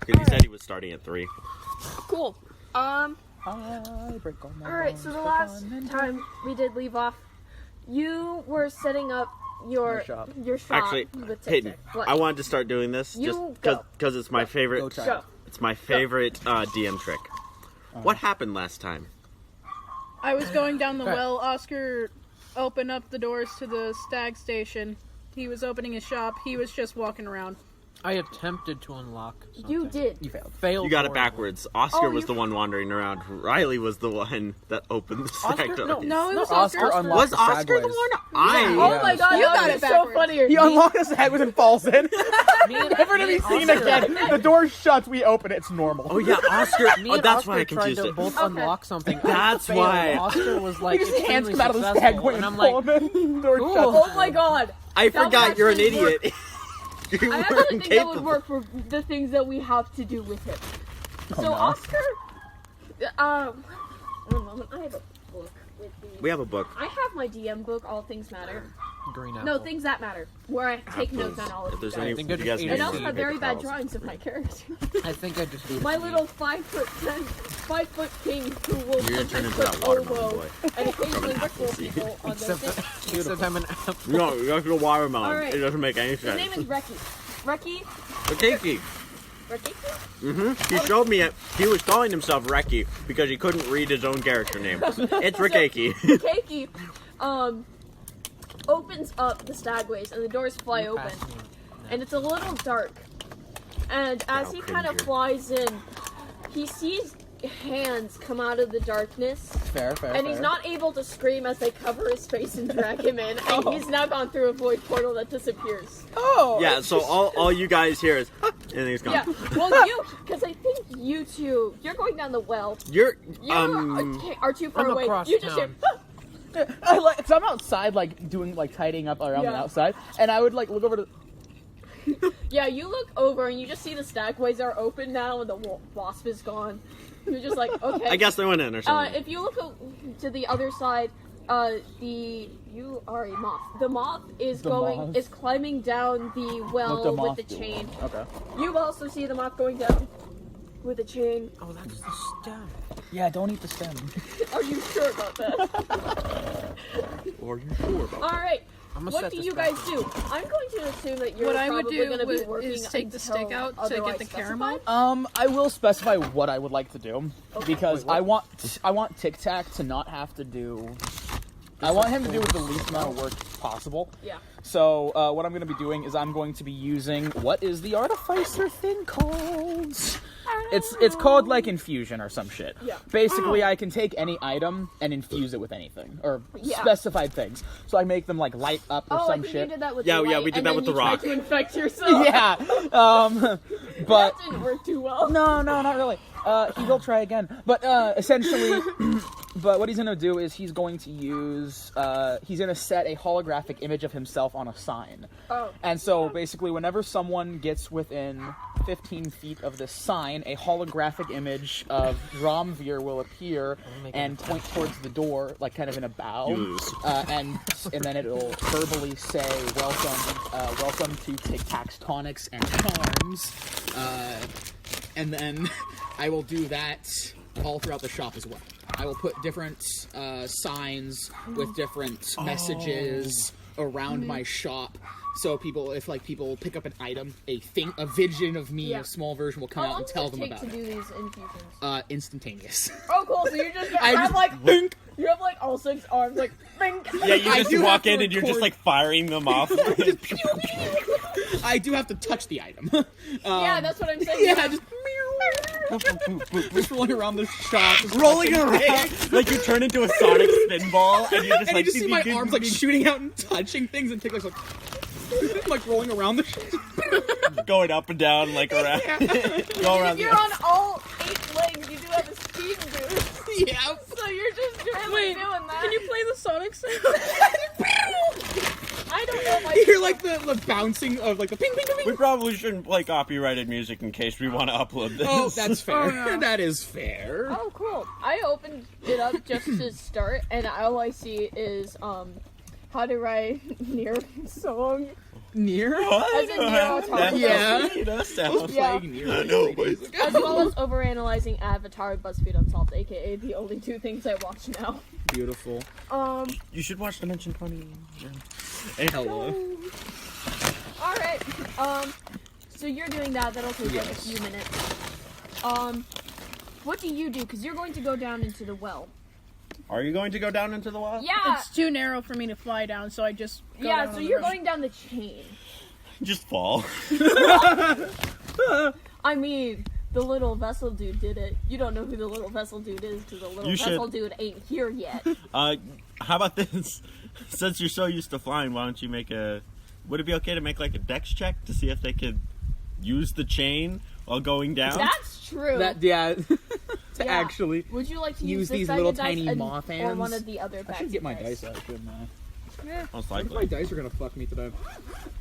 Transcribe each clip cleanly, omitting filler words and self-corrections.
Because he said he was starting at 3. Cool. Alright, so the last time we did leave off, you were setting up your shop. Actually, Peyton, I wanted to start doing this just because it's my favorite. It's my favorite DM trick. What happened last time? I was going down the well. Oscar opened up the doors to the stag station. He was opening his shop. He was just walking around. I attempted to unlock something. You did. You failed. You got it backwards. Oscar was the one wandering around. Riley was the one that opened the stag door. No, it was Oscar. Was Oscar the one? Oh my god, You got that it was so backwards. funny. He unlocks his head and falls in. Never to be seen again. The door shuts, we open it, it's normal. Oh yeah, Oscar. Me and that's Oscar why I tried confused to it. both unlock something. That's I failed. why. Oscar was like His hands extremely come out of the stag successful, way and and I'm pull like, him in. Door cool. shuts. Oh my god. I That would forgot you're an actually work. idiot. You I actually weren't think that capable. would work for the things that we have to do with him. So no. Oscar, one moment, I have a book with me. We have a book. I have my DM book, All Things Matter. green apple. No, Things That Matter, where I take notes on all of If there's you any, guys. think I you guys just need ate And it. also any have very paper bad towels. drawings of my character. I think I just My little 5'10" king who will You're gonna turn into sometimes that put watermelon oboe boy. and occasionally wrestle people on their except, thing. except I'm an apple. No, you have to go watermelon. All right. It doesn't make any His sense. name is Reki. Reki? Reki. Reki? He showed me it. He was calling himself Reki because he couldn't read his own character name. It's Reki. Keiki, opens up the stagways and the doors fly open. And it's a little dark. And as he kind of flies in, he sees hands come out of the darkness. Fair. And he's not able to scream as they cover his face and drag him in. And he's now gone through a void portal that disappears. Oh! Yeah, so all you guys hear is, and he's gone. Yeah, well you, because I think you two, you're going down the well. You're, You are too far I'm away. across You just hear, town. So I'm outside, like, doing, like, tidying up around the Yeah. outside, and I would, like, look over to... yeah, you look over and you just see the stagways are open now and the wasp is gone. You're just like, okay. I guess they went in or something. If you look to the other side, you are a moth. The moth is is climbing down the well with the chain. Okay. You also see the moth going down with a chain. Oh, that's the stem. Yeah, don't eat the stem. Are you sure about that? Or you sure about All right. I'm gonna What set do this you back. guys do? I'm going to assume that you're What I would probably do going to be working is take the stick until out to get otherwise the caramel. specified. I will specify what I would like to do, because Wait, I want Tic Tac to not have to do... I want him to do with the least amount of work possible. Yeah. So, what I'm going to be doing is I'm going to be using... What is the artificer thing called? It's called, like, infusion or some shit. Yeah. Basically, I can take any item and infuse it with anything. Or Yeah. specified things. So I make them, like, light up or Oh, I some think shit. you did that with Yeah, the yeah, light, we did and that then with you the tried rock. to infect yourself. Yeah. But... That didn't work too well. No, not really. He will try again. But, essentially, but what he's going to do is he's going to use, he's going to set a holographic image of himself on a sign. Oh. And so, basically, whenever someone gets within 15 feet of this sign, a holographic image of Dromvir will appear and point towards the door, like kind of in a bow. And then it'll verbally say, welcome to Tic Tac's tonics and charms. And then I will do that all throughout the shop as well. I will put different signs with different messages around my shop. So if people pick up an item, a vision of me, a small version will come out and tell them about How long does it take to do these infusions? Instantaneous. Oh, cool. So you just I have just like think. you have like all 6 arms, like bink. Yeah, you I just do walk have in to and you're just record- like firing them off. I do have to touch the item. Yeah, that's what I'm saying. Yeah, just rolling around the shop. just Rolling fucking- around like you turn into a Sonic spinball and you're just And like you just see my arms like shooting out and touching things, and Tic Tac's like like rolling around the shop. going up and down like around. Go around If you're on all 8 legs, you do have a speed boost. Yeah. So you're just doing that. Can you play the Sonic sound? I don't know if I You hear like the bouncing of like the ping ping ping. We ping. probably shouldn't play copyrighted music in case we want to upload this. Oh, that's fair. Oh, no. That is fair. Oh, cool. I opened it up just to start, and all I see is, how to write near song. Near? As in Nero Automata. Yeah. Yeah. Near. know, but As well as overanalyzing Avatar, BuzzFeed Unsolved, aka the only 2 things I watch now. Beautiful. you should watch Dimension 20. Hello. Alright, so you're doing that, that'll take like a few minutes. What do you do? Because you're going to go down into the well. Are you going to go down into the well? Yeah! It's too narrow for me to fly down, so I just go Yeah, down so on the you're road. going down the chain. Just fall. I mean, the little vessel dude did it. You don't know who the little vessel dude is, because the little You vessel should. dude ain't here yet. How about this? Since you're so used to flying, why don't you make a... Would it be okay to make like a dex check to see if they could use the chain while going down? That's true. Yeah. To Yeah. actually Would you like to use use this these side little of dice tiny and- moth or hands. one of the other I bags should get of my dice out, shouldn't I? Most What if my likely. dice are gonna fuck me today?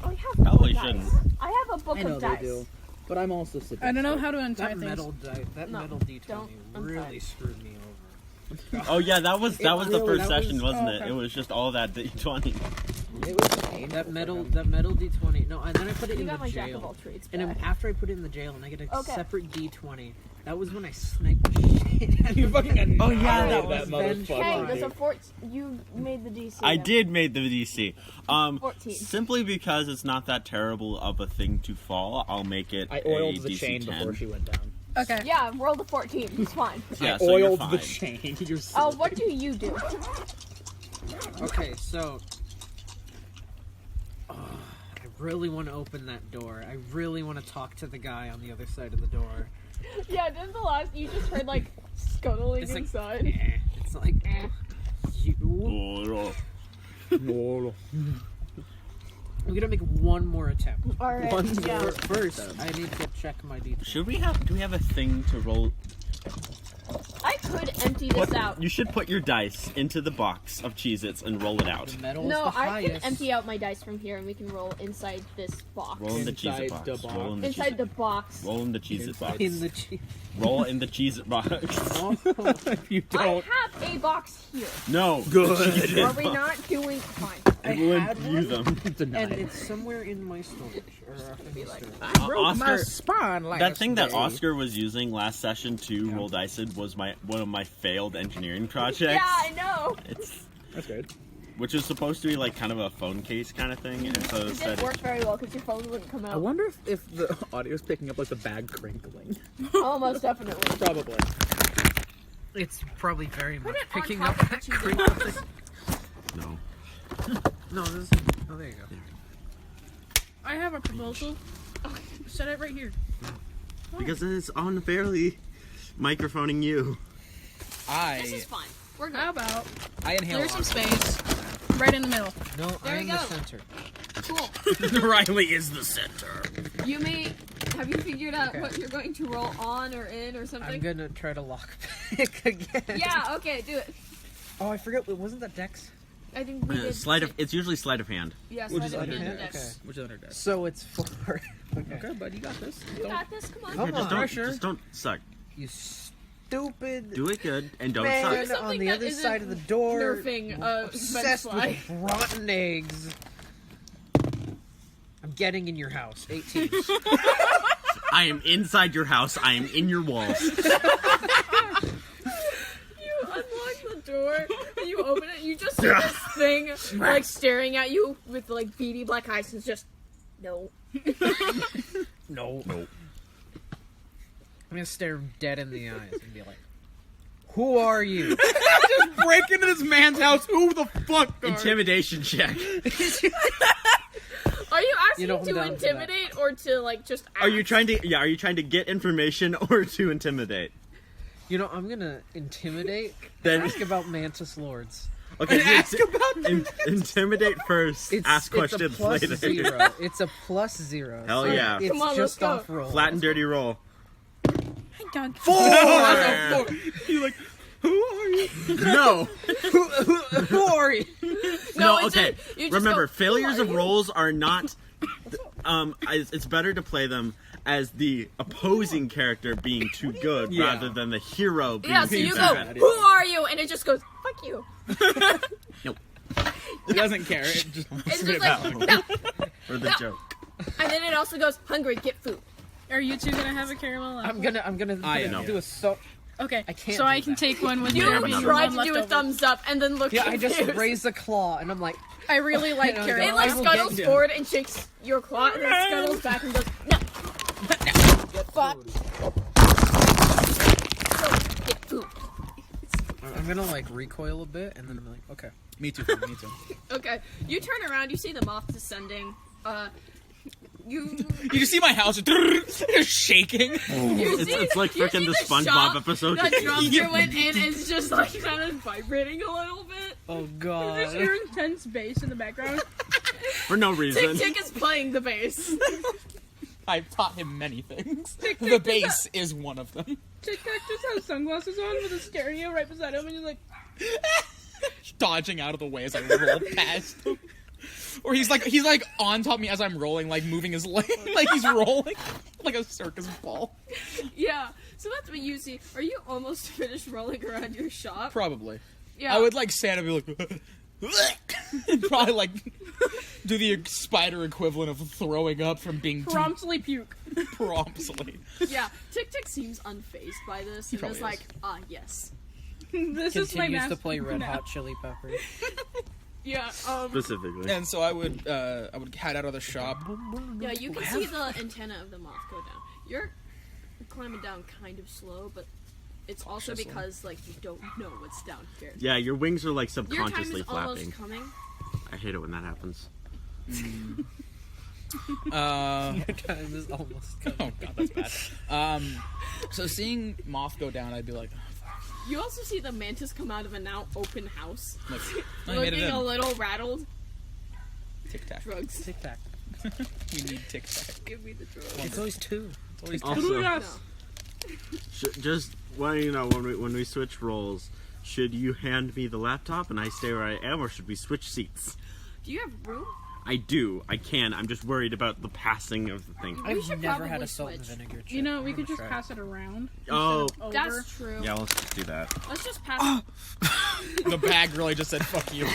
Oh, I have Probably dice. shouldn't. I have a book I know of they dice. do. But I'm also sick. I don't know how to untie That things. metal that No, metal D20 don't really untie. screwed me over. Oh yeah, that was the really- first that session, was- wasn't oh, it? okay. It was just all that D20. It was painful That for metal him. D20. No, and then I put it You in got the my jack of all jail. trades And then back. after I put it in the jail, and I get a Okay. separate D20. That was when I sniped the shit out You of fucking him. Oh, yeah, annihilated that was motherfucker. Hey, Right. there's a fort. You made the DC. I then. did made the DC. 14. Simply because it's not that terrible of a thing to fall, I'll make it I a oiled the DC chain 10. before she went down. Okay. Yeah, roll the 14. It's fine. Yeah, I so you're oiled the fine. chain. You're Oh, silly. what do you do? Okay, so I really want to open that door. I really want to talk to the guy on the other side of the door. Yeah, didn't the last you just heard like scuttling It's like, inside? It's like you. Oh, No. I'm gonna make one more attempt. Alright, One yeah. more. First, I need to check my D20. do we have a thing to roll? I could empty this out. You should put your dice into the box of Cheez-Its and roll it out. The metal No, is the I highest. can empty out my dice from here and we can roll inside this box. Roll in the Inside Cheez-It the box. box. Roll in the Inside Cheez-It. the box. Roll in the Cheez-It box. in the cheese. Roll in the Cheez-It box. If you I don't. have a box here. No. Good. Are we not doing fine? I Everyone had view one, them. and it's somewhere in my storage. Or in the storage. I broke my Oscar, spine last that thing that day. Oscar was using last session to roll dice in was one of my failed engineering projects. Yeah, I know. It's That's good. which is supposed to be like kind of a phone case kind of thing, and so It instead didn't work very well because your phone wouldn't come I out. wonder if the audio is picking up like the bag crinkling. Almost definitely. Probably. It's probably very much it on picking top up of that the cheese crinkle box. thing. no. No, this is. Oh, there you go. I have a proposal. Set it right here. Because it's unfairly microphoning you. This is fine. We're good. How about I inhale. clear some space right in the middle? No, There I'm we the go. center. Cool. Riley is the center. You may. Have you figured out Okay. what you're going to roll on or in or I'm something? gonna try to lock pick again. Yeah. Okay. Do it. Oh, I forget. Wasn't that Dex? I think we did. Sleight of it's usually sleight of hand. Yeah. Which Slide is it under in hand? the deck. Okay. Which is under desk. So it's 4. Okay. Okay, bud, you got this. You got this. Come on. Come Yeah, on. just don't suck. You stupid Do it good and don't man suck. Something on the that other isn't side of the door. Nerfing Obsessed Venfly. with rotten eggs. I'm getting in your house. 18. I am inside your house. I am in your walls. You unlock the door and you open it. You just see this thing like staring at you with like beady black eyes. And it's just no. No. Nope. I'm gonna stare him dead in the eyes and be like, "Who are you?" Just break into this man's house. Who the fuck? Intimidation check. Are you asking You know, I'm to down for that. intimidate or to like just? Ask? Are you trying to get information or to intimidate? You know, I'm gonna intimidate. Then Ask about Mantis Lords. okay, Ask about intimidate first. Ask questions it's a plus later. 0. It's a plus 0. Hell So yeah. It's Come on, just let's off go. roll. Flat and dirty roll. Hey, Doug. 4. you like? Who are you? No. Who are you? No, it's okay. you just Remember, go, failures "Who are of you?" rolls are not. It's better to play them as the opposing character being too good Yeah. rather than the hero being Yeah, so too you go, bad. who are you? And it just goes, fuck you. Nope. He doesn't care. It just wants It's to be just like, about. no. For the joke. And then it also goes, hungry, get food. Are you two gonna have a caramel apple? I'm gonna do a so. Okay, I can't so do I can that. take one with You there being tried one to do a left over. thumbs up and then look Yeah, I confused. just raised a claw and I'm like, I really like No, caramel. It I like will scuttles get- forward and shakes your claw and then scuttles back and goes, no. Fuck. Get food. I'm gonna like recoil a bit and then I'm like, okay. Me too. Me too. Okay, you turn around, you see the moth descending. You You just see my house just shaking. It's like you freaking see the SpongeBob shop episode. that Drumster went in and it's just like kind of vibrating a little bit. Oh Just god. hear intense bass in the background. For no Tick reason. Tick is playing the bass. I've taught him many things. Tick, The tick, bass is one of them. Tic Tac just has sunglasses on with a stereo right beside him, and you're like, Dodging out of the way as I roll past him. Or he's like on top of me as I'm rolling, like moving his leg, like he's rolling like a circus ball. Yeah, so that's what you see. Are you almost finished rolling around your shop? Probably. Yeah. I would like stand up and be like, and probably like do the spider equivalent of throwing up from being too promptly puke. promptly. Yeah, Tic Tac seems unfazed by this and probably is like, yes. This is my Continues master to play Red now. Hot Chili Peppers. Yeah, Specifically. And so I would head out of the shop. yeah, you can see the antenna of the moth go down. You're climbing down kind of slow, but it's also Chisel. because, like, you don't know what's down here. Yeah, your wings are like Your time subconsciously is flapping. almost coming. I hate it when that happens. Your time is almost Oh coming. god, that's bad. So seeing moth go down, I'd be like, You also see the mantis come out of a now open house, like I made it looking a in. little rattled. Tic Tac. Drugs. Tic Tac. We need Tic Tac. Give me the drugs. It's always two. Always Also, Yes. just wanting you know when we switch roles, should you hand me the laptop and I stay where I am, or should we switch seats? Do you have room? I do. I can. I'm just worried about the passing of the thing. We should I've never had probably a salt and switch. vinegar chip. You know, we I'm could gonna just try pass it around. Oh. instead of over. That's true. Yeah, let's just do that. Let's just pass. The bag really just said "fuck you."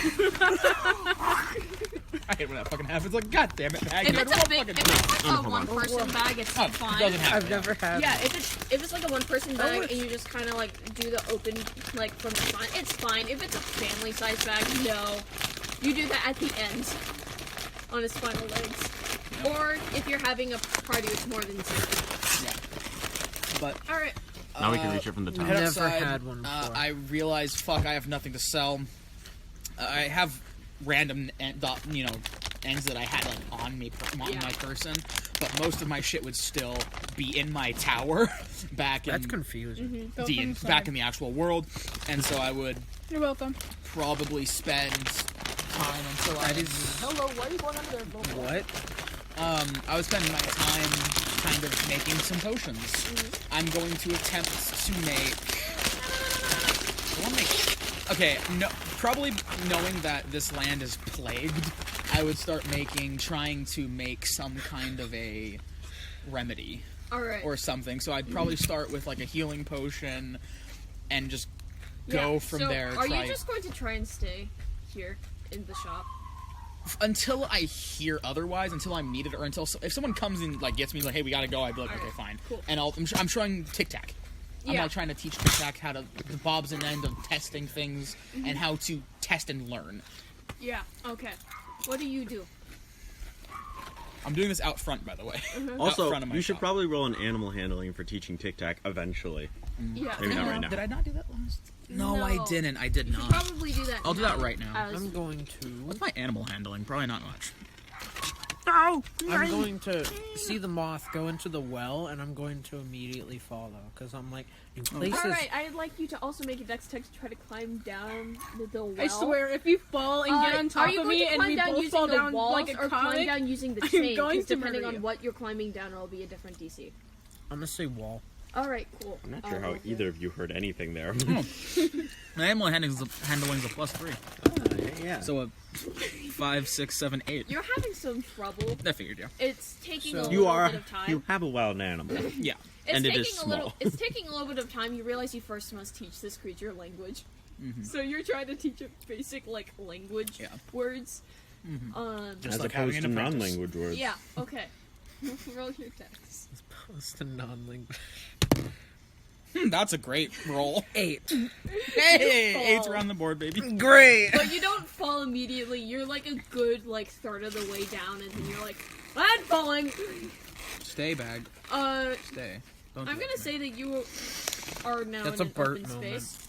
I hate when that fucking happens. Like, god damn it, bag. If you it's had a big, one if fucking- it's a hold on. one-person bag, it's Oh, it fine. doesn't happen. I've never had. Yeah, if it's like a one-person bag it's- and you just kind of like do the open like from the front, it's fine. If it's a family-size bag, no, you do that at the end on its final legs. Or if you're having a party with more than two. But All right. Now we can reach it from the top. head Never outside, had one before. I realize, fuck, I have nothing to sell. I have random, ends that I had like on me, on Yeah. my person, but most of my shit would still be in my tower back in That's confusing. Go D- from the back side. in the actual world, and so I would You're welcome. probably spend time until I That is Hello, why are you going under there? what? I would spend my time kind of making some potions. I'm going to attempt to make. I want to make. Okay, no, probably knowing that this land is plagued, I would start trying to make some kind of a remedy All right. or something. So I'd probably start with like a healing potion, and just go Yeah, from so there. Are try you just going to try and stay here in the shop? until I hear otherwise, until I'm needed, or until if someone comes and like gets me like, hey, we gotta go, I'd be like, Alright, okay, fine. cool. And I'm trying Tic Tac. I'm Yeah. like trying to teach Tic Tac how to the bobs and end of testing things and how to test and learn. Yeah. Okay. What do you do? I'm doing this out front, by the way. Out Also, front of my you should shop. probably roll an animal handling for teaching Tic Tac eventually. Yeah. Maybe not right now. Did I not do that last? No, No. I didn't. I did You should not. probably do that. I'll do that right now. as- I'm going to. What's my animal handling? Probably not much. I'm going to see the moth go into the well, and I'm going to immediately follow because I'm like in places. All right. I'd like you to also make a dex check to try to climb down the well. I swear, if you fall and get on top are you of going me to and climb we down both using fall the down walls like a or climb comic, down using the I'm chain? going 'Cause to depending murder on you. what you're climbing down, it'll be a different DC. I'm gonna say wall. All right. Cool. I'm not sure how either of you heard anything there. My animal handling's a +3. Yeah. So a 5, 6, 7, 8. You're having some trouble. I figured, yeah. It's taking So- a You little are. bit of time. You have a wild animal. Yeah. It's and it taking is a little. small. It's taking a little bit of time. You realize you first must teach this creature language. Mm-hmm. So you're trying to teach it basic like language Yeah. words, Just As like opposed having to an apprentice. non-language words. Yeah. Okay. Roll your dex. Opposed to non-language. That's a great roll. 8. Hey, 8's around the board, baby. Great. But you don't fall immediately. You're like a good third of the way down, and then you're like, I'm falling. Stay, bag. Stay. Don't I'm do gonna it. say that you are now That's in a an Bert open moment. space.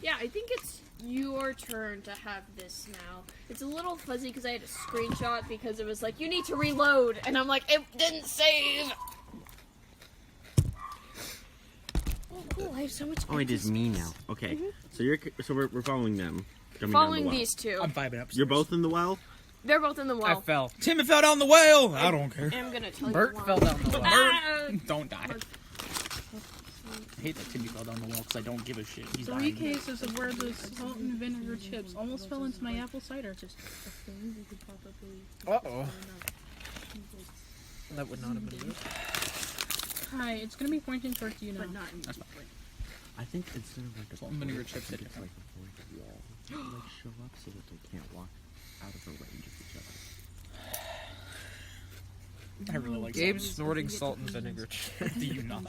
Yeah, I think it's your turn to have this now. It's a little fuzzy because I had a screenshot because it was like, you need to reload, and I'm like, it didn't save. Oh, cool! I have so much. Oh, it is me now. Okay, so we're following them. Coming down the Following well. these two. I'm vibing up. You're both in the well. They're both in the I well. fell. Timmy fell down the well. I don't care. I'm gonna tell Bert you fell down the well. Ah! Don't die. I hate that Timmy fell down the well because I don't give a shit. He's 3 dying. cases of where the salt and vinegar chips almost fell into my apple cider. Uh-oh. That would not have been good. Hi, it's gonna be pointing towards you now. But not That's fine. I think instead of like a Salt and vinegar chips hit it's him. like a fourth wall. Like show up so that they can't walk out of the range of each other. I really like Gabe's snorting salt and vinegar. Do you not?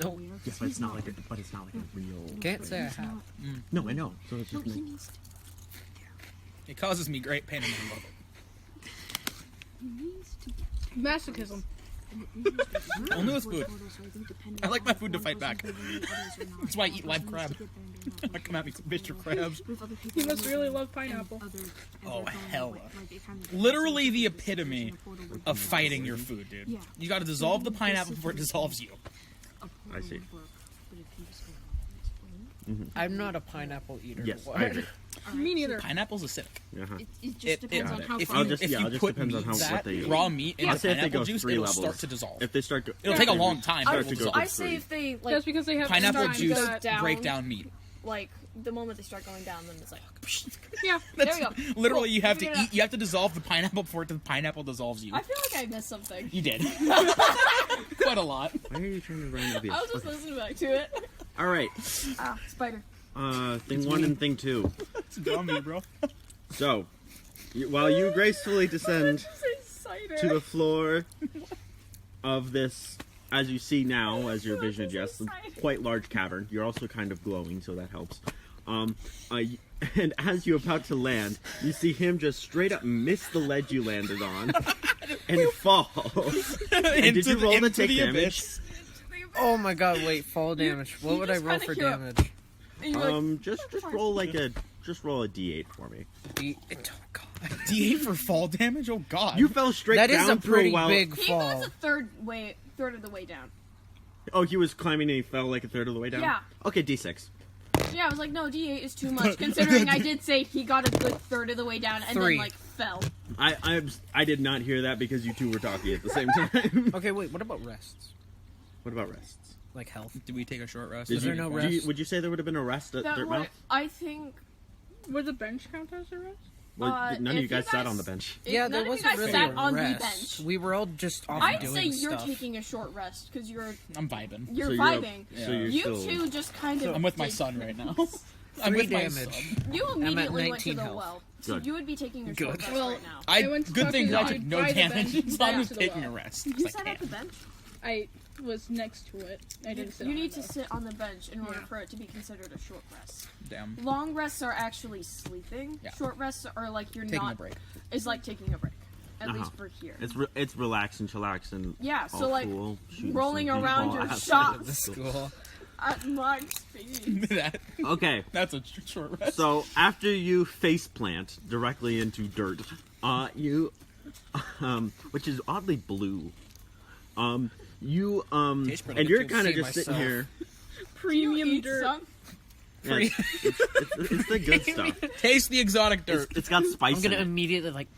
No. Yeah, but it's not like a real. Can't say I have. No, I know. So it's just me. It causes me great pain and I love it. Masochism. Only with food. I like my food to fight back. That's why I eat live crab. Like, come at me, Mr. Krabs. You must really love pineapple. Oh, hella. Literally the epitome of fighting your food, dude. You gotta dissolve the pineapple before it dissolves you. I see. I'm not a pineapple eater. Yes, What? I agree. Me neither. Pineapple's acidic. Uh-huh. It just depends on how if far. you, just- if yeah, you it just put depends on meat, how- what that they eat. raw meat I'll into say if they pineapple go juice, 3 it'll levels. start to dissolve. If they start to, It'll take a long time, but Start it to will go dissolve. I say if they That's because they have Pineapple enzymes juice that- down. break down meat. like the moment they start going down, then it's like, Yeah. there we go. Literally, Cool. you have Figured to it eat. You have to dissolve the pineapple before the pineapple dissolves you. I feel like I missed something. You did. Quite a lot. Why are you trying to run I was just listening back to it. All right. Ah, spider. Thing 1 and thing 2. It's dummy, bro. So, while you gracefully descend Cider. to the floor of this, as you see now, as your vision adjusts, quite large cavern. You're also kind of glowing, so that helps. And as you're about to land, you see him just straight up miss the ledge you landed on and fall. And did you roll to take damage? Oh my god, wait, fall damage. What would I just roll kinda for hear a- damage? And you're like, Just roll roll a d8 for me. Oh god. D8 for fall damage? Oh god. You fell straight That down is a through pretty while. big he fall. was a third of the way down. Oh, he was climbing and he fell like a third of the way down. Yeah. Okay, d6. Yeah, I was like, no, D8 is too much, considering I did say he got a good third of the way down and 3. then like fell. I did not hear that because you two were talking at the same time. Okay, wait, what about rests? What about rests? Like health? Did we take a short rest? Is there no rest? Would you say there would have been a rest at That Dirtmouth? would, I think. Would the bench count as a rest? Well, none of if you guys sat on the bench. Yeah, None there of you wasn't guys really sat a on rest. the bench. We were all just off I'd doing say you're stuff. taking a short rest because you're I'm vibing. you're So vibing. So you're You still... two just kind of. I'm with my did- son right now. I'm 3 with my damage. son. You immediately went to 19 the health. well, so Good. you would be taking a short Good. rest Well, right now. I went to Good talk thing to I the took dude no by the damage. bench So I'm back just to the taking a well. rest. You It's sat like, at the bench. I was next to it. I didn't sit You on need it, to though. sit on the bench in order for it to be considered a short rest. damn. Long rests are actually sleeping. Yeah. Short rests are like you're Taking not. a break. Is like taking a break. At Uh-huh. least for here. It's relax and chillax and Yeah, all so like cool, shooting rolling some around pinball your outside of the shots School. at max speed. Okay, That's a short rest. so after you face plant directly into dirt, you, which is oddly blue, you Tastes pretty and good, you're too. kind of See just sitting myself. here. Premium Eat dirt. some. Yeah, it's the good stuff. Taste the exotic dirt. It's got spice. I'm gonna in it. immediately, like,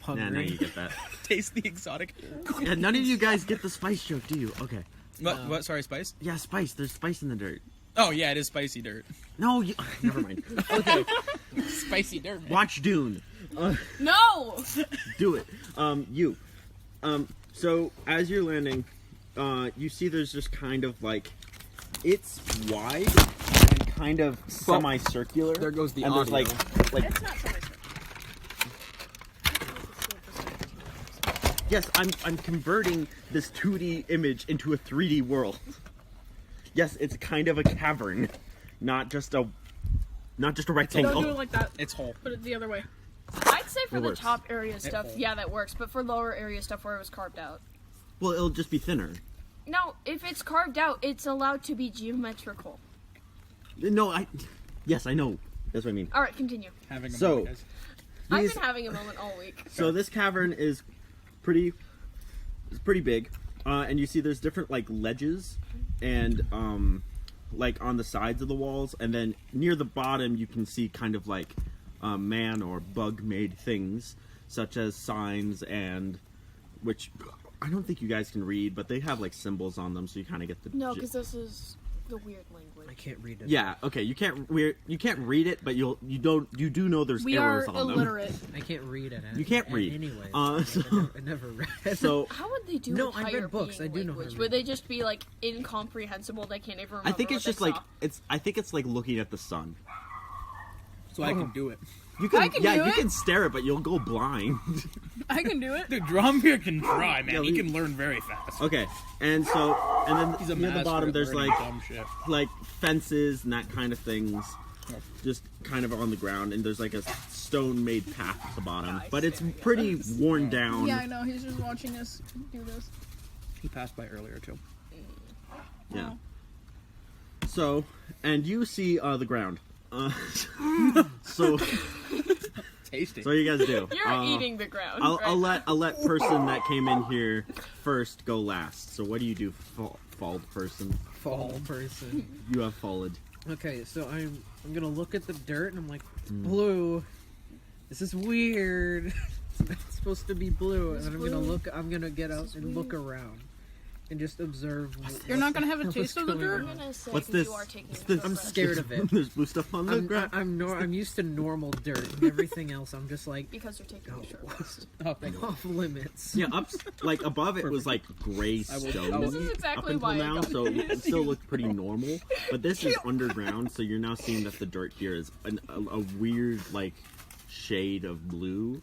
Yeah, now hungry. you get that. Taste the exotic dirt. Yeah, none of you guys get the spice joke, do you? Okay. What? Sorry, spice? Yeah, spice. There's spice in the dirt. Oh yeah, it is spicy dirt. No, you, never mind. Okay, Spicy dirt. Man. watch Dune. No. Do it. So as you're landing, you see there's just kind of like, it's wide and kind of semicircular. there goes the and there's audio. like It's not so much. Yes, I'm converting this 2D image into a 3D world. Yes, it's kind of a cavern, not just a rectangle. Don't do it like that. It's whole. Put it the other way. I'd say for It the works. top area stuff, yeah, that works. But for lower area stuff where it was carved out. Well, it'll just be thinner. No, if it's carved out, it's allowed to be geometrical. No, yes, I know. That's what I mean. All right, continue. Having a So- moment, guys. I've These- been having a moment all week. So this cavern is pretty big, and you see there's different like ledges, and like on the sides of the walls, and then near the bottom you can see kind of like man or bug made things, such as signs, and which I don't think you guys can read, but they have like symbols on them, so you kind of get the No, because this is the weird language. I can't read it. yeah, okay, you can't read it, but you do know there's We are errors on them. illiterate. I can't read it. You can't read. Anyway, So- I never read. So How would they do No, a I read higher books. being I do know how to language? read. Would they just be like incomprehensible? They can't even remember I think it's what just they like saw? I think it's like looking at the sun. So I can do it. You can, I can yeah, do you it. can stare it, but you'll go blind. I can do it. Dude, Dromir can try, man. Yeah, he we- can learn very fast. Okay, and then He's a near the master bottom at there's learning like dumb shit. fences and that kind of things, Yep. just kind of on the ground, and there's like a stone-made path at the bottom, but it's pretty worn down. Yeah, I know. He's just watching us do this. He passed by earlier too. Yeah. So, and you see the ground. So Tasty. what do you guys do? You're eating the ground. I'll right? let person that came in here first go last. So what do you do, fall person? Fall person. You have followed. Okay, so I'm gonna look at the dirt and I'm like, blue. This is weird. It's supposed to be blue, and then I'm gonna get out and look around and just observe. You're not gonna have a what's taste of the going dirt? on. I'm gonna say What's 'cause this? You are taking What's it this? for I'm granted. scared of it. There's blue stuff on the ground. I'm used to normal dirt, and everything else I'm just like Because you're taking a short rest. Oh, thank you. off limits. Yeah, like above it was like gray stone This is up exactly until why I now, got so it still looked pretty normal. But this is underground, so you're now seeing that the dirt here is a weird like shade of blue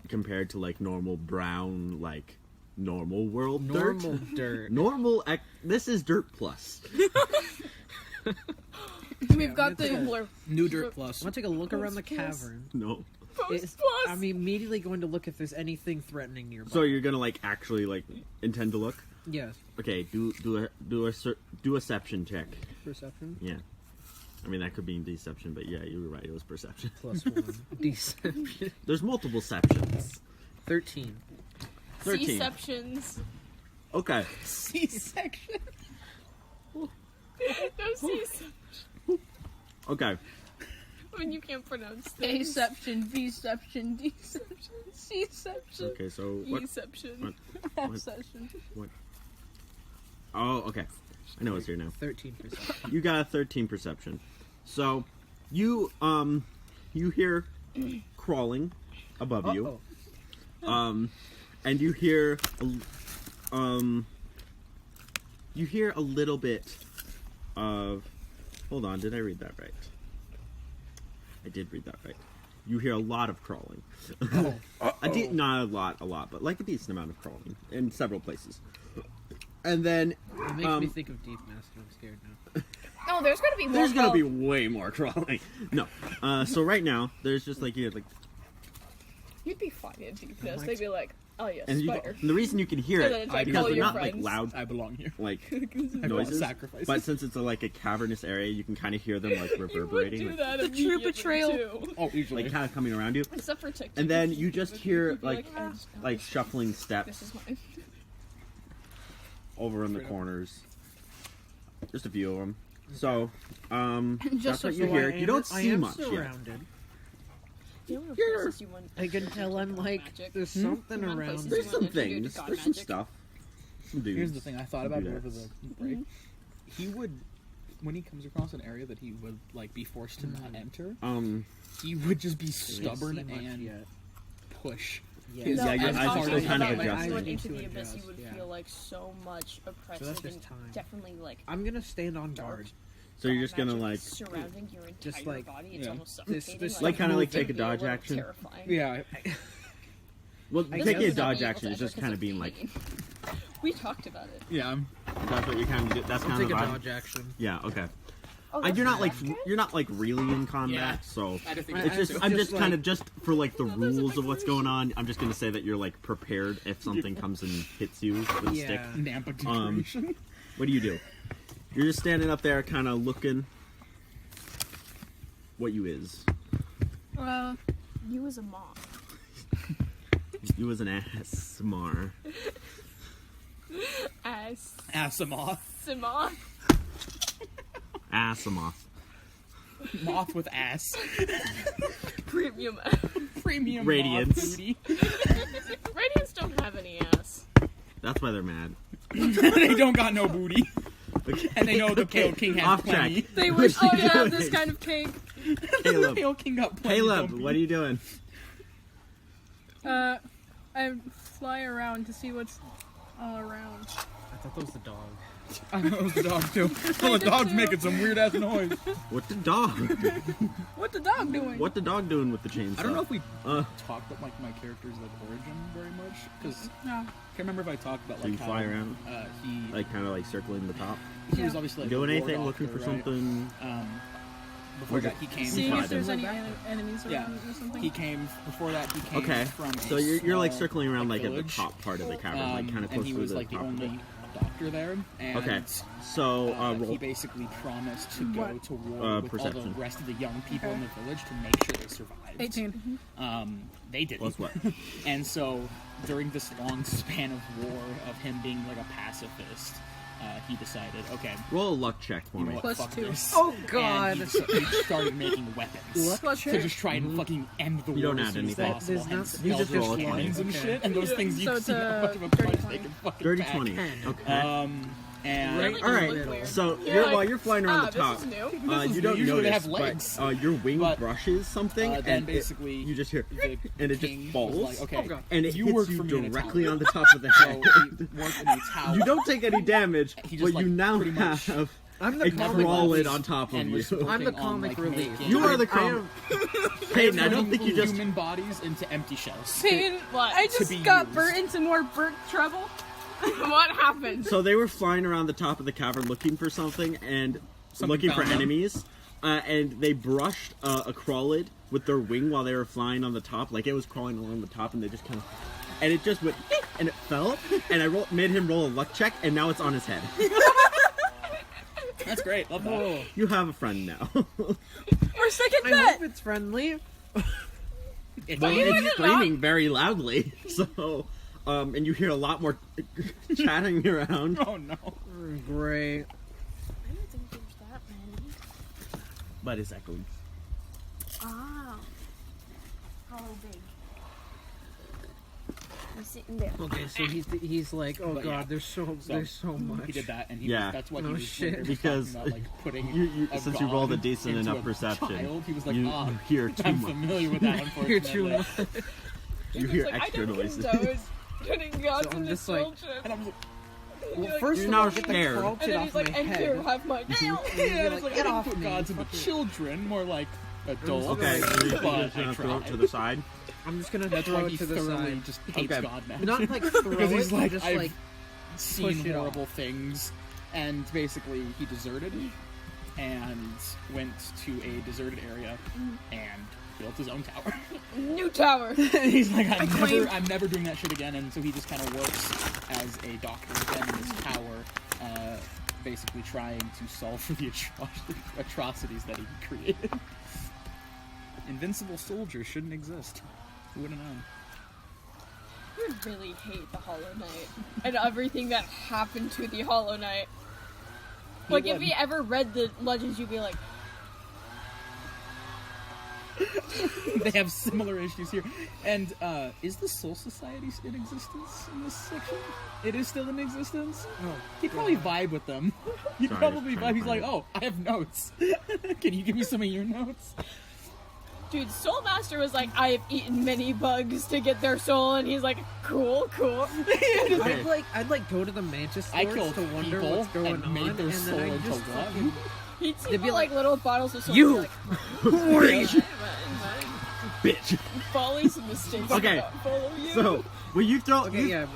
compared to like normal brown, like normal world Normal dirt. dirt. This is Dirt Plus. We've got the Blur. New Dirt Plus. I'm gonna take a look around the Plus. cavern. No. Post I'm immediately going to look if there's anything threatening nearby. So you're gonna like actually like intend to look? Yes. Okay, do a perception check. Perception Yeah. I mean, that could be deception, but yeah, you were right. It was perception. +1. Deception. There's multiple sections. 13. 13. C-sections. Okay. C-section. No C-sections. Okay. When you can't pronounce things. Aception, Vception, Deception, C-seption, Okay, so what? Eception. Abception. Oh, okay. I know it's here now. 13 perception. You got a 13 perception. So, you hear crawling above you. Uh-oh. And you hear a little bit of. Hold on, did I read that right? I did read that right. You hear a lot of crawling. Not a lot, but like a decent amount of crawling in several places. And then It makes me think of Deep Master. I'm scared now. No, there's gonna be more. there's gonna be crawling. way more crawling. No, so right now there's just like You'd be fine in deepness. They'd be like, oh yes, and spider. the reason you can hear And then it it's like, because call they're your not like friends. loud I belong here. like I noises, sacrifices. but since it's like a cavernous area, you can kind of hear them like You would reverberating, do like, that The true immediately, betrayal. too. Oh, usually. like kind of coming around you. Except for TikTok. And then you just hear You'd be like "Ah, shuffling this steps is mine. over in the corners. Just a few of them. So, Just that's so what you I hear. You don't I see am much yet. surrounded. You know what You're- places you want? I can tell I'm like, Magic. there's something Amount of around. places There's you some want to do things. God There's some magic. stuff. Some dudes. Here's the thing I thought about do over that. the break. He would, when he comes across an area that he would like be forced to not enter, he would just be I didn't stubborn see much and yet. push. Yeah. His- Yeah, your I'm eyes are talking still kind of about, like, adjusting. When I into need the to abyss, you adjust, would yeah. feel like so much oppressive just and time. definitely like I'm gonna stand on guard. So you're God just gonna magic like surrounding your entire Just, like, body. It's yeah. almost This- suffocating. this, Like, kinda like it'd take a be dodge little action? Terrifying. Yeah. Well, I taking a guess- dodge action is just kind of being like, We talked about it. Yeah. that's what you kind of do. That's I'll kind of take the a vibe. dodge action. Yeah. Okay. Oh, You're not like good. you're not like really in combat, Yeah. so I just think it's just it's I'm just just kind like- of just for like the rules of what's going on. I'm just gonna say that you're like prepared if something comes and hits you with a stick. Yeah. Nampa decoration. What do? You're just standing up there, kind of looking. What you is? You as a moth. You was an ass, Mar. Asamoth. Simoth. Asamoth. Moth with ass. Premium. Premium Radiance. moth booty. Radiants don't have any ass. That's why they're mad. They don't got no booty. And they know the Pale King has Off plenty. track. They wish they could have this kind of cake. The Caleb. Pale King got plenty. Caleb, don't what are you doing? I fly around to see what's all around. I thought that was the dog. I know it was the dog too. Well, the dog's making some weird ass noise. What the dog? What the dog doing? What the dog doing with the chainsaw? I don't know if we Uh, talked about like my character's like origin very much because No. I can't remember if I talked about So you like how fly around? he like kind of like circling the top. he was obviously like Doing a war anything? doctor, Looking for right? something? Before that he came Seeing fly if there's them. any enemies yeah around or something. he came before that he came Okay. from a So you're like small, circling around like at the village. top part of the cavern, like kind of close and he to was the like the top of it. only doctor there and Okay. So roll. he basically promised to go What? to war with all Perception. the rest of the young people in the village to make sure they survived. 18. They didn't. Plus what? And so during this long span of war of him being like a pacifist, he decided, okay, Roll a luck check for you know me. what, Plus fuck 2. this. Oh, And God. he started making weapons Plus to 2. just try and fucking end the You war don't as add soon as anything. possible. There's And not- spells just and roll a cannons 20. and shit, and those things you So can it's see how much of a dirty punch they can fucking Dirty pack. 20. 10. Okay. And Right. All right. Weird. So You're like, while you're flying around the top, This is new. you don't usually they notice, have legs. but your wing But, brushes something, then and basically you just hear, the and it king just falls, was like, okay, Oh, God. and it you hits work you for me in a directly tower. on the top of the So head. he worked in a tower. You don't take any damage, He but just, you like, now pretty much have I'm a the comic crawlid relief. on top of and you. was I'm the working on, comic like, relief. making You are the I comic. am- Peyton, I don't turning think you just. human bodies into empty shells. Peyton, What? I To just be got used. burnt into more burnt trouble. What happened? So they were flying around the top of the cavern looking for something and Something looking for found them. enemies, and they brushed a crawlid with their wing while they were flying on the top. Like it was crawling along the top, and they just kind of, and it just went, and it fell. And I made him roll a luck check, and now it's on his head. That's great. Love that. You have a friend now. We're second I bet. hope it's friendly. It's Well, you it's did screaming very loudly. So, and you hear a lot more chatting around. oh no. Great. I don't think there's that many. But it's echoing. Ah. How big? I'm sitting there. Okay, so he's like, oh But god, yeah. there's so much. He did that, and Yeah. that's what Oh, he was shit. when they were Because talking about, like, putting You a since you rolled a god decent into enough a perception, child, he was like, you ah, hear too I'm much. familiar with that. Unfortunately, You're too much. You hear extra noises. Putting gods So I'm into just like- children. And I was like, Well, first You're of now all, get the scared. crawl And shit then off he's like, my and head. here, have my And yeah, you're I was like, like, get I off didn't put me. gods into Fucking- children, more like adults. Okay, so you're but just gonna I throw it tried. to the side. I'm just gonna That's throw why it he to the thoroughly side. just hates Okay. God now. Not like throw because he's it, like, just I've like seen push it off. horrible things, and basically he deserted and went to a deserted area and built his own tower. New tower. And he's like, claim- I'm never doing that shit again, and so he just kind of works as a doctor again in this tower, basically trying to solve for the atrocities that he created. Invincible soldiers shouldn't exist. Who would have known? You really hate the Hollow Knight and everything that happened to the Hollow Knight. Like, if would. you ever read the legends, you'd be like, They have similar issues here. And is the Soul Society in existence in this section? It is still in existence? Oh, He'd probably vibe with them. He'd Sorry, probably just trying vibe. to He's like, find oh, I have notes. Can you give me some of your notes? dude, Soul Master was like, I have eaten many bugs to get their soul, and he's like, cool, cool. I'd like go to the Mantis I stores killed to wonder people what's going and on, made their and soul then I into just one. fucking He'd see They'd be like little bottles of soul. You! and be like, bitch. Follies and mistakes. Okay. Follow you. So when you throw, Okay, yeah,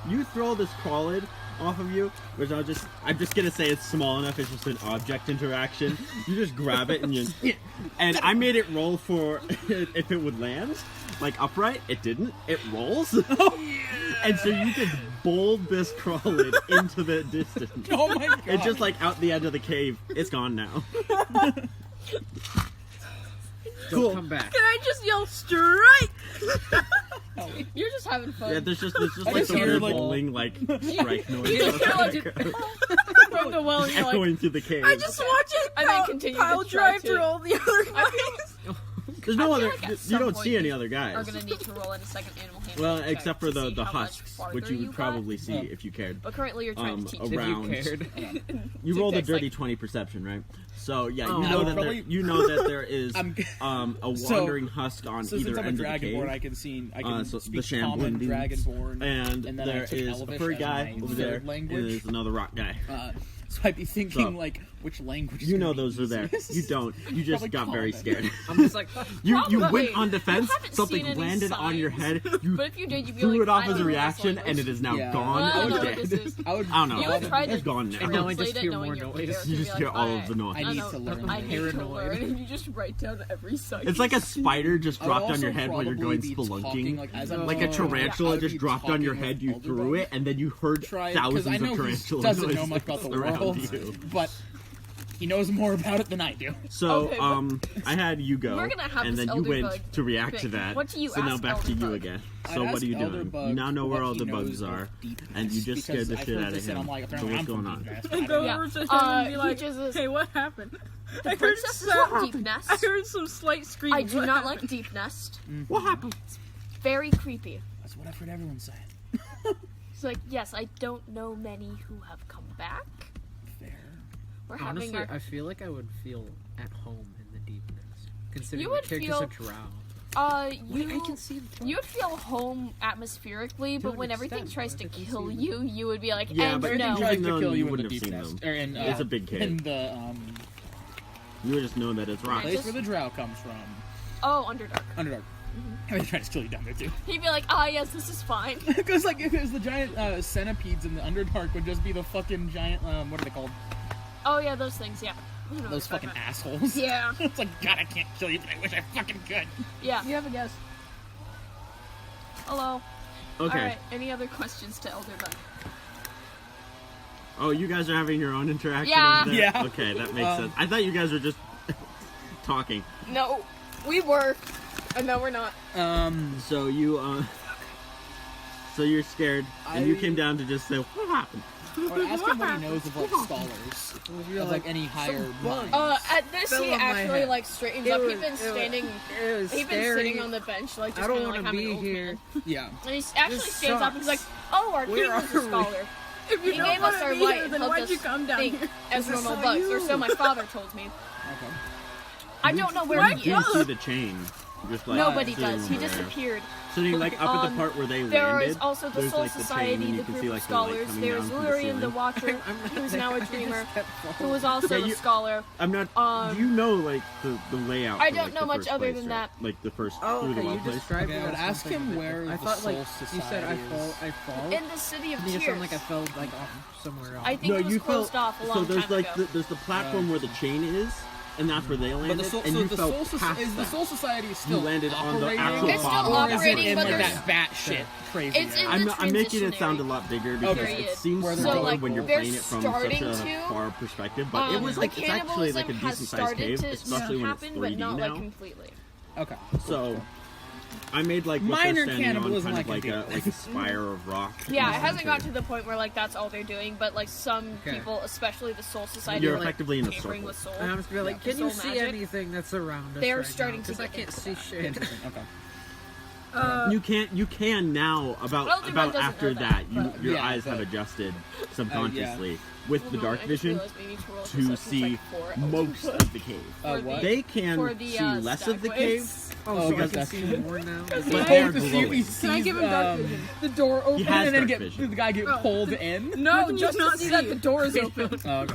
you throw this crawlid off of you, which I'm just gonna say it's small enough. It's just an object interaction. You just grab it and and I made it roll for if it would land, like upright. It didn't. It rolls. And so you just bowled this crawlid into the distance. Oh my god. It's just like out the end of the cave. It's gone now. don't come back. Can I just yell strike? You're just having fun. Yeah, there's just I like just the hear, weird like- bowling like strike noise From the well, and you're like, echoing through the cave. I just watch it And then continue pile to try drive to- through all the other guys. There's no I feel other. like at You some don't point see any you other Are guys. gonna need to roll in a second animal handling Well, check except for to see the how much husks, farther which you would got. probably see Yeah. if you cared. But currently, you're trying to teach around- them. If you cared. You Tic rolled a Tacs, dirty like- 20 perception, right? So yeah, Oh. you I know would that probably- there is I'm- a So- wandering husk on So either since I'm a end of the dragonborn, cave. I can So the speak shambling common dudes. dragonborn, And then I there took is a Elvish furry as guy my over third there, language. and there's another rock guy. So I'd be thinking So- like, which language? Is You gonna know be those are there. easiest? You don't. You just Probably got very common. scared. I'm just like, You Probably. went on defense. You haven't Something seen any landed on your signs. head. You But if you did, you'd be threw like, it off I as a don't know this reaction, and language. it is now Yeah. gone. I don't know dead. what this is. I would. I don't know. You would try It's to gone now. And now I translate just it hear knowing more your noise. character You would just be hear like, all of "Alright, the noise. I I need know, to learn. I I'm need to paranoid. learn, and you just write down every site. It's like a spider just I would dropped on your also head while you're probably going be talking, spelunking. like, as I'm Like a going, tarantula I would just be dropped on your talking head, with you Elder threw Bug. it, and then you heard Try, thousands I know of he tarantula doesn't know noises much about the around world, you. but he knows more about it than I do. So, Okay, but- I had you go, We're gonna have and this then you Elder went Bug to react to thing. that. What do you so now ask back to Elder you Bug? again. I'd So what ask are you Elder doing? Bug You now know where what all he the knows bugs of are, deepness, and you just scared because the I've shit heard out of this and him. I'm like, So apparently what's I'm going from on? Deepness, And but I go don't- Yeah. over to him and be he like, just is- hey, what happened? The princess is from Deep Nest. I heard some slight screaming. I do What not happened? like Deep Nest. What happened? Very creepy. That's what I've heard everyone say. It's like, yes, I don't know many who have come back. Fair. We're honestly, having our... I feel like I would feel at home in the deepness, considering You my would character's feel- a drow. you... I can see the You'd feel home atmospherically, but To when an everything extent, tries to like, I can kill see you, you would be like, Yeah, and but Everything no. you- tries Even to though kill you you in the wouldn't have deep seen nest, them. or in It's a big cave. in the You would just know that it's rock. I place just- where the drow comes from. Oh, Underdark. Underdark. They're trying to kill you down there too. He'd be like, ah, yes, this is fine. Because the giant centipedes in the Underdark would just be the fucking giant what are they called? Oh, yeah, those things, yeah. You know what Those I'm talking fucking about. assholes. Yeah, It's like, God, I can't kill you, but I wish I fucking could. yeah. You have a guess. Hello. Okay. Alright, any other questions to Elder Bug? Oh, you guys are having your own interaction Yeah. over there? Yeah. Okay, that makes sense. I thought you guys were just talking. No, we were. And no, we're not. So you, so you're scared, and you came down to just say, what happened? Or ask him what he knows of like scholars. Of like any higher minds. At this, Fell he on my actually, head. like, straightens It up. was- He'd been it was- standing... It was He'd been scary. sitting on the bench, like, just I don't kinda, want like, to having an be old here. man. Yeah. And he actually This stands up and he's like, sucks. oh, our Where king was a are we? scholar. If you He don't gave want us to our be light here, and then helped why'd us you come down think here? as Is this normal not bugs, you? or so my father told me. Okay. I don't know where What? he You is. see the chain. Just like Nobody sitting does. He over there. disappeared. Sitting like up at the Um, part where they There landed. is also the there's, Soul like, the chain, Society, and you the can group see, of like, the light scholars. coming There down is from the Lurian the ceiling. Watcher, who's now a dreamer, who was also Yeah, a you- scholar. I'm not. Um, do you know like the layout? I for, don't like, know the much first other place, than right? that. Like the first Oh, through okay, the you wild place. described Okay, it I would as ask something him a bit where different. the I thought like Soul you said I Society fall. In the city of It made it Tears. sound like I fell like off somewhere else. I think it was you closed fell. off a So long there's time like ago. there's the platform where the chain is, and that's where they landed. But the Soul, and so you the fell Soul, past is the that. Soul Society still landed on the operating? actual It's still bottom. Or is it operating, in but like there's- that batshit crazy? It's in area? the I'm making it sound a transitionary lot bigger because period. it seems Where they're smaller like, when you're they're playing it from such starting a to, far perspective. But it was like it's actually like a cannibalism has decent sized started cave, to especially when it's happen, 3D but not like now. completely. Okay. So I made like what Minor they're standing on, cannibalism kind I of can like deal a with. like a spire of rock. Yeah, in it the hasn't center. got to the point where like that's all they're doing, but like some Okay. people, especially the Soul Society, You're are, like, effectively in a tampering circle. with soul. And I'm just gonna be like, Yeah. can you Soul see magic. anything that's around us? They're right starting now? to 'Cause I get can't into see that. shit. Interesting. Okay. You can now Elder about Bug doesn't after know that, that, but- your Yeah, eyes have but- adjusted subconsciously with the Hold on, dark I just vision realized we need to roll a to perception see check for Elder most Bug. of the cave. For What? They can for the, see less of the stagways. cave, Oh, Oh, so I because can that's- see more now. but I they hope are to see if he glowing. sees Can I give him dark vision? the door open has and then dark vision. the guy get Oh. pulled in. No, can you just not to see see? that the door is open. Oh, okay.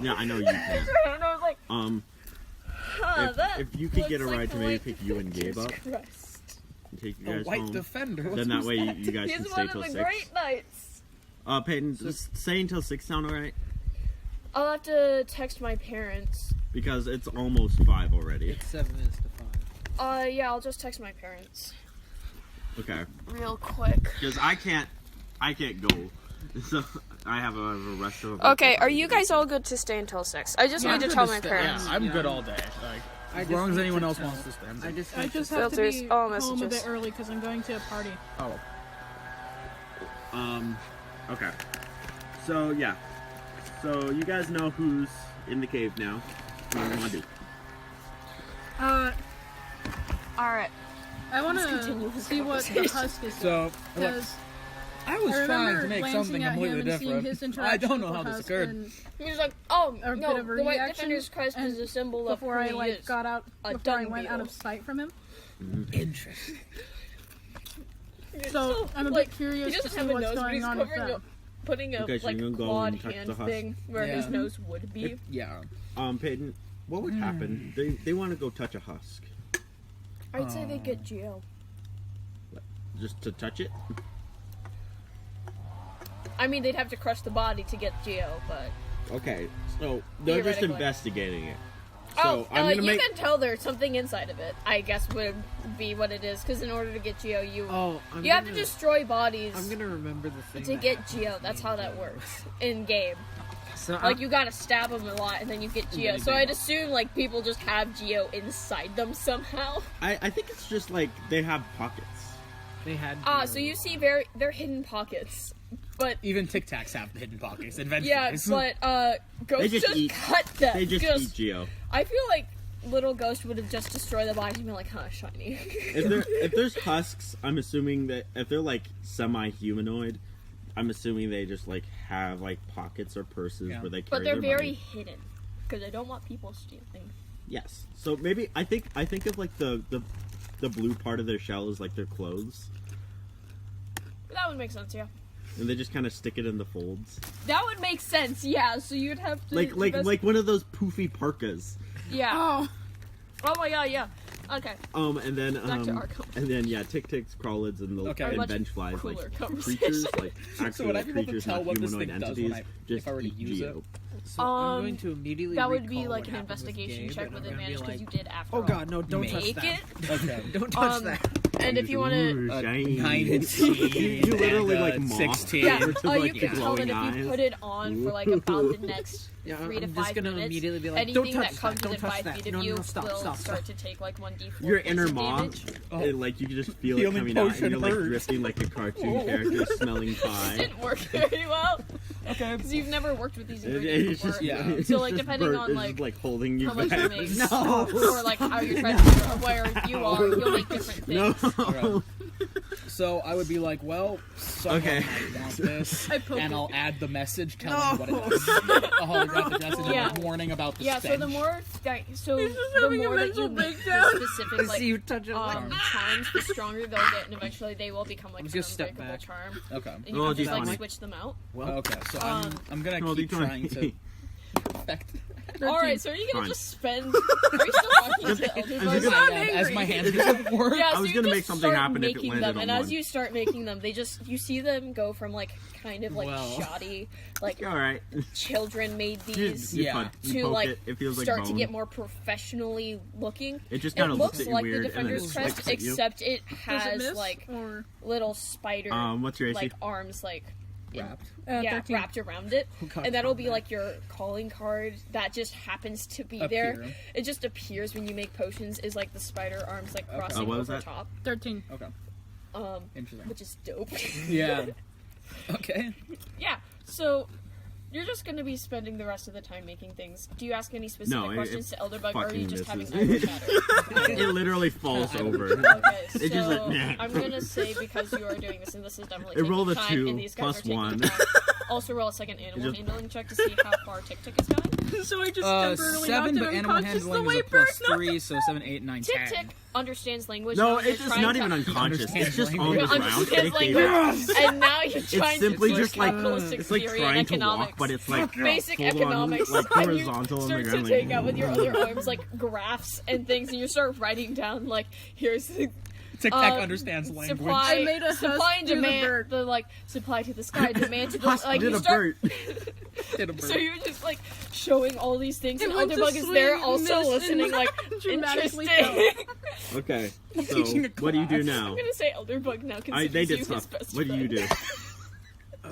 Yeah, I know you can. And I was like, If you could get a looks ride like to maybe White pick you and Gabe up Defender's crest. and take you A guys white home, defender. then that way you guys can He's stay one till of the 6. great knights. Peyton, just staying till 6 sound alright? I'll have to text my parents. Because it's almost 5 already. It's 7 minutes to 5. Yeah, I'll just text my parents Okay. real quick. Because I can't go So I have a rest of. Okay, are you guys all good to stay until 6? I just Yeah, need I'm to good tell to my stay. parents. I'm good all day. Like, as long as anyone else wants to stay. I'm I good. just I need just to- have to Filters, be all home a bit messages. early because I'm going to a party. Oh. Okay. So yeah. So you guys know who's in the cave now. What do you want to do? Alright. I want continue to this see what the husk is. So, Because I was I trying remember to make glancing something at him completely and seeing his different. I interaction don't know with how the this husk occurred. and He was like, oh, A no, bit of a the White reaction, Defender's Crest is and a symbol of before who I he like is. got out, A before I dung went out beetle. of sight from him. Interesting. So I'm a like, bit curious he to doesn't see have a what's nose, but going he's on with covering them. putting a Okay, so like you're gonna go clawed and touch hand the husk? thing where his Yeah. nose would be. Yeah. Peyton, what would happen? They want to go touch a husk. I'd say they get Geo. Just to touch it? I mean, they'd have to crush the body to get Geo, but Okay, so they're just Theoretically. investigating it. So I'm you gonna make. can tell there's something inside of it. I guess would be what it is, because in order to get Geo, you have to destroy bodies I'm gonna remember the thing. to that get happened Geo. to That's me. how that works in game. So Like you gotta stab them a lot, and then you get Geo. So I'd assume like people just have Geo inside them somehow. I think it's just like they have pockets. they had. So you see, they're hidden pockets, but Even Tic Tacs have hidden pockets. Adventure yeah, days. but Ghost just just eat- cut them. They just eat Geo. I feel like little Ghost would have just destroyed the body and been like, huh, shiny. If there's husks, I'm assuming that if they're like semi-humanoid, I'm assuming they just like have like pockets or purses Yeah. where they carry But they're their very money. hidden because I don't want people stealing. Yes. So maybe I think of like the blue part of their shell is like their clothes, That would make sense, yeah. and they just kind of stick it in the folds, That would make sense, yeah. So you'd have to like one of those poofy parkas. yeah. Oh, Oh my god, yeah. Okay. And then Back to our conversation. and then yeah, tick-ticks, crawlids, and the Okay. and Much bench flies, cooler like conversation. creatures, like So actual would I be able to creatures, tell not what this humanoid thing does entities. when I- Just if I were to eat use it? Geo. So I'm going to immediately. That would be recall like what an happened with investigation Gabe, check and with I'm gonna be advantage because like, you did after Oh all. god, no! Don't touch make that! it. Okay. Don't touch that! And if you want to, Ooh, shiny. 19. You literally and, like moth 16. yeah, to, like, you can tell that glowing if you eyes. put it on for like about the next Yeah, 3 to I'm 5 just gonna minutes, immediately be like, anything "Don't touch that comes that! Don't within touch 5 that! feet of No, you no, stop, will stop, start stop!" to take like 1d4 Your points inner of moth, damage. and, like you can just feel it Healing coming out, and potion you're like hurts. drifting like a cartoon character smelling pie. Didn't work very well Okay. because you've never worked with these It- ingredients it's before. just, Yeah. it's So, like, just depending bird- on, it's like, just, like holding you how much back. you make, No, or like how you're trying to figure out where you are, you'll make different no. things. Alright. So I would be like, well, someone Okay. might want this, I poke and it. I'll add the message telling what it is. A holographic message Yeah. and a warning about the Yeah, so stench. the more the having a more that you mental make the breakdown. specific I like see you touch it. charms, the stronger they'll get, and eventually they will become like I'm an just gonna step unbreakable back. charm. Okay. And you Roll can just like D20. switch them out. Okay, so Um, I'm gonna Roll keep D20. trying to affect. Alright, so are you gonna Fine. just spend? Are you still talking to Just- Elder I'm Bugs? just- I am, as my hands get work. Yeah, I so was you gonna just make something start happen if it making landed them, on and as one. you start making them, you see them go from like kind of like Well. shoddy, like All right. children made You, these. you Yeah. punch, you To poke like it looks like start bone. to get more professionally looking. It just It kind of looks looks at you like weird, the Defender's and then Crest, swipes at you. except it Does it has miss? like Or little spider What's your AC? like arms like Wrapped. yeah 13. wrapped around it, God, and that'll be combat. like your calling card that just happens to be there. Appear. It just appears when you make potions is like the spider arms like crossing what was over that? top, 13. Okay. Interesting. which is dope. Yeah. Okay. Yeah, so you're just gonna be spending the rest of the time making things. Do you ask any specific No, questions it to Elderbug, or are you fucking just having misses. nightmare chatter? It literally falls over. Okay, so It just like, meh. I'm gonna say because you are doing this, and this is definitely It taking rolled a time, 2 and these guys plus are taking 1. time. Also roll a second animal just- handling check to see how far Tic Tic is going. So I just temporarily 7, knocked but him animal unconscious the handling way is a plus Bert knocked 3, so 7, 8, 9, Tic 10. Tic understands language. No, now you're it's just trying not to even unconscious. It's just on Understands the understands ground. shaking. language, and now you're trying simply to just like capitalistic it's like theory trying and to economics. walk, but it's like Basic full on, economics. like and horizontal you on start the to ground. take out with your other arms like graphs and things, and you start writing down like here's the Tic Tac understands language. supply, I made a supply husk and do the demand, bird. the like supply to the sky, demand to the Husk like did you a start. bird. Did a bird. So you're just like showing all these things, and It went to Elderbug is there swing, also missed, listening, and like dramatically interesting. Okay, so Teaching a what do you do class. now? I'm gonna say Elderbug now. They Considers did you his stuff. best What do you friend. do?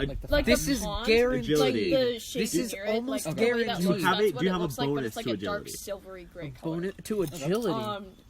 not like the Like This the is pond, guaranteed. like Agility. the shape This is near it, almost like the way that guaranteed. looks, Do you have that's a- what do you it have a looks like, but bonus it's like to a dark agility? silvery gray color. Bonus to agility.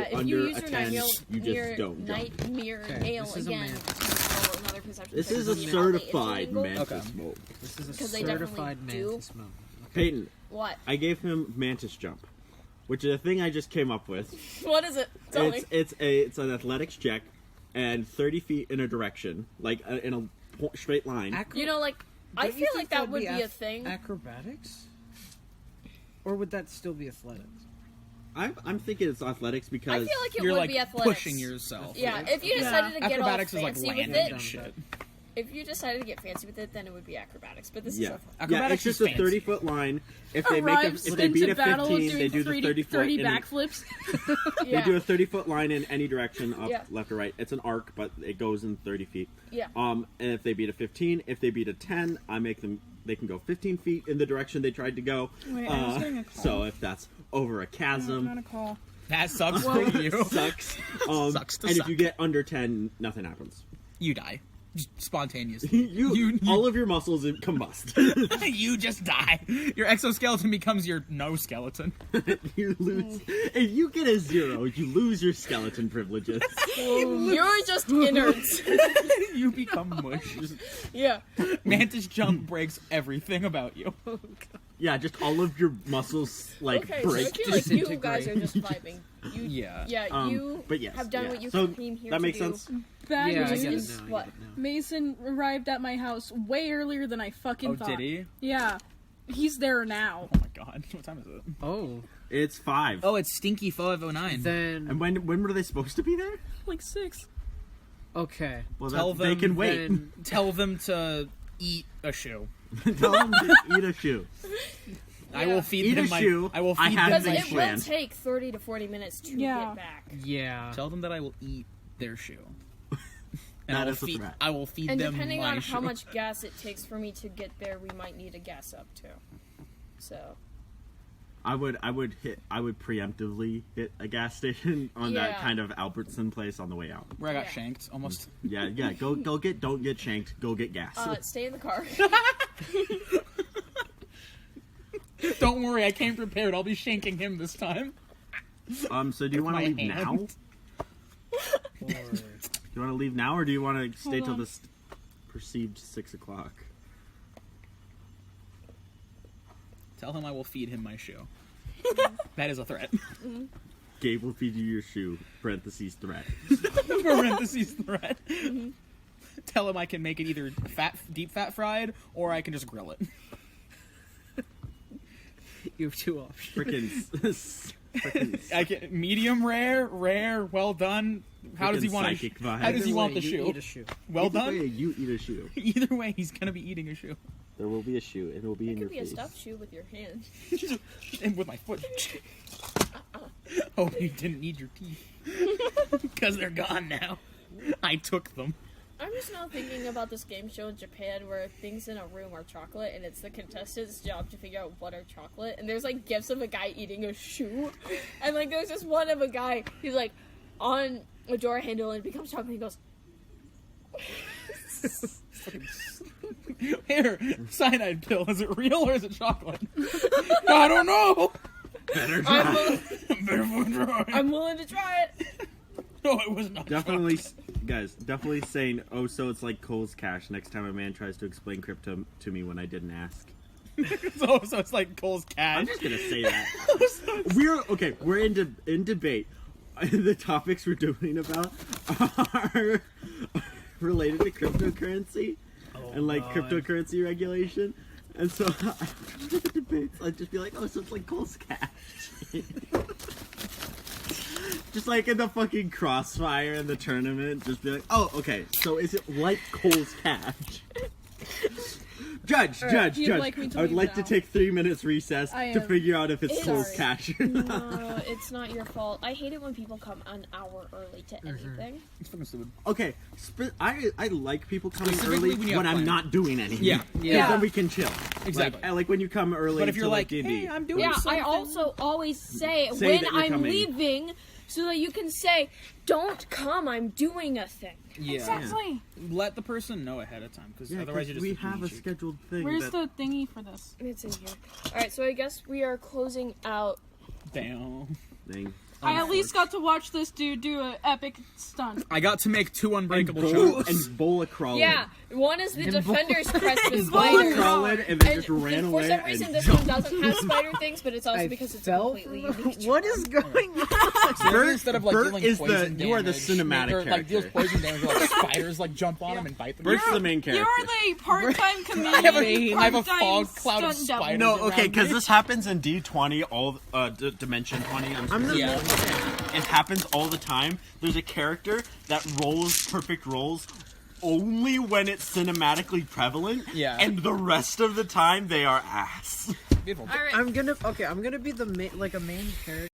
Yeah, if under you a use your 10, you your just don't jump. nightmare Okay, nail this is a again, man. roll another perception This check is to a see how they certified intermingle. mantis Okay. mode. This is a 'Cause they definitely certified do. mantis mode. Peyton, What? I gave him mantis jump, which is a thing I just came up with. What is it? Tell me. It's an athletics check, and 30 feet in a direction, like in a straight line. You know, like, I Don't you feel think like that that'd would be be a thing. Acrobatics? Or would that still be athletics? I'm thinking it's athletics because I feel like it You're would like be athletics. pushing yourself. Yeah, if you decided to get all Acrobatics is like fancy with landing it, and shit. if you decided to get fancy with it, then it would be acrobatics. But this is yeah, athletics. yeah, Acrobatics it's just is a 30-foot line. If they Arrives if they beat into a battle 15, doing they do the 30 foot. 30 in- backflips. Yeah. They do a 30-foot line in any direction, up, Yeah. left, or right. It's an arc, but it goes in 30 feet. Yeah. And if they beat a 15, if they beat a 10, I make them. They can go 15 feet in the direction they tried to go. Wait, I was getting a call. So if that's over a chasm, Not a call. That sucks for you. sucks. Sucks to and suck. if you get under 10, nothing happens. You die. Just spontaneously. You all of your muscles combust. You just die. Your exoskeleton becomes your no skeleton. You lose. If you get a 0, you lose your skeleton privileges. You're just innards. You become mush. Yeah. Mantis jump breaks everything about you. Yeah, just all of your muscles Okay, so break. I feel like you guys are just vibing. You, Yeah. Yeah, you but yes, have done yeah. what you So came here that to makes do. sense. Bad Yeah, I get it news. now. I What? get it now. Mason arrived at my house way earlier than I fucking Oh, thought. did he? Yeah. He's there now. Oh my god. What time is it? Oh, It's 5. Oh, it's Stinky 509. then And when were they supposed to be there? Like 6. okay. Well, Tell they them can wait. Then Tell them to eat a shoe. Tell them to eat a shoe. I will feed Eat them a my. shoe. I will I feed have them Because my my it shoe. will plan. take 30 to 40 minutes to Yeah. get back. yeah. Tell them that I will eat their shoe. That I will is a feed. threat. I will feed And them depending my on shoe. how much gas it takes for me to get there, we might need a gas up too. So I would preemptively hit a gas station on that Yeah. kind of Albertson place on the way out. Where I got Yeah. shanked almost. Yeah. Don't get shanked. Go get gas. stay in the car. Don't worry, I came prepared. I'll be shanking him this time. So do you want my to leave hand. now? Do you want to leave now, or do you want to stay till on. this perceived 6 o'clock? Tell him I will feed him my shoe. That is a threat. Gabe will feed you your shoe. Parentheses threat. Parentheses threat. Tell him I can make it either deep fat fried, or I can just grill it. You have 2 options. Frickin' I can medium rare, well done. How does he Frickin' want psychic vibe. How does he Either want way, the you shoe? Eat a shoe. Well Either way, done. you eat a shoe. Either way, he's gonna be eating a shoe. There will be a shoe. It will be in It your could be a face. stuffed shoe with your hand. And with my foot. Oh, you didn't need your teeth. Because they're gone now. I took them. I'm just now thinking about this game show in Japan where things in a room are chocolate, and it's the contestant's job to figure out what are chocolate. And there's like gifs of a guy eating a shoe, and like there's this one of a guy he's like on a door handle and it becomes chocolate. And he goes, Here, cyanide pill. Is it real or is it chocolate? I don't know. Better I'm, try. I'm willing to try it. No, it was not. Definitely, guys, definitely saying, oh, so it's like Cole's Cash next time a man tries to explain crypto to me when I didn't ask. Chocolate. So it's like Cole's cat. I'm just gonna say that. We're in debate. The topics we're doing about are related to cryptocurrency and like cryptocurrency regulation. And so after the debates, I'd just be like, oh, so it's like Cole's Cash. Just like in the fucking crossfire in the tournament, just be like, oh, okay, so is it like Cole's Cash? Judge, you'd like me to I would leave like to now? take 3 minutes recess I to am- figure out if it's It's- Cole's Cash or not. No, it's not your fault. I hate it when people come an hour early to anything. It's fucking stupid. Okay, I like people coming Specifically early when you have when I'm plans. not doing anything. Yeah. Yeah. Then we can chill. Exactly. Like, I like when you come early. But if you're to, like, D&D. hey, I'm doing Yeah, something. I also always say Say when that you're I'm coming. leaving so that you can say, don't come, I'm doing a thing. Yeah. Exactly. Let the person know ahead of time, because Yeah, otherwise you're just we a have a booty cheek. scheduled thing. Where's that, the thingy for this? It's in here. Alright, so I guess we are closing out. Damn. thing. I at least got to watch this dude do an epic stunt. I got to make 2 unbreakable Bola, jumps. and Bola crawling. Yeah, one is the defender's crest with Bola spiders. Crawling and then And just ran for away. some reason, and this one doesn't have spider things, but it's also I because it's fell completely from unique. the- What is going on? So maybe instead of like Bert dealing is poison you are the damage, cinematic or, like deals character. poison damage, like spiders like jump on him and bite them. Bert's the main character. You're the part-time comedian. I have a part-time fog cloud of stunt double. spiders. No, okay, around because me. this happens in D20, all Dimension 20. I'm the Yeah. It happens all the time. There's a character that rolls perfect rolls only when it's cinematically prevalent. Yeah. And the rest of the time they are ass. Beautiful. All right. I'm gonna be the main character.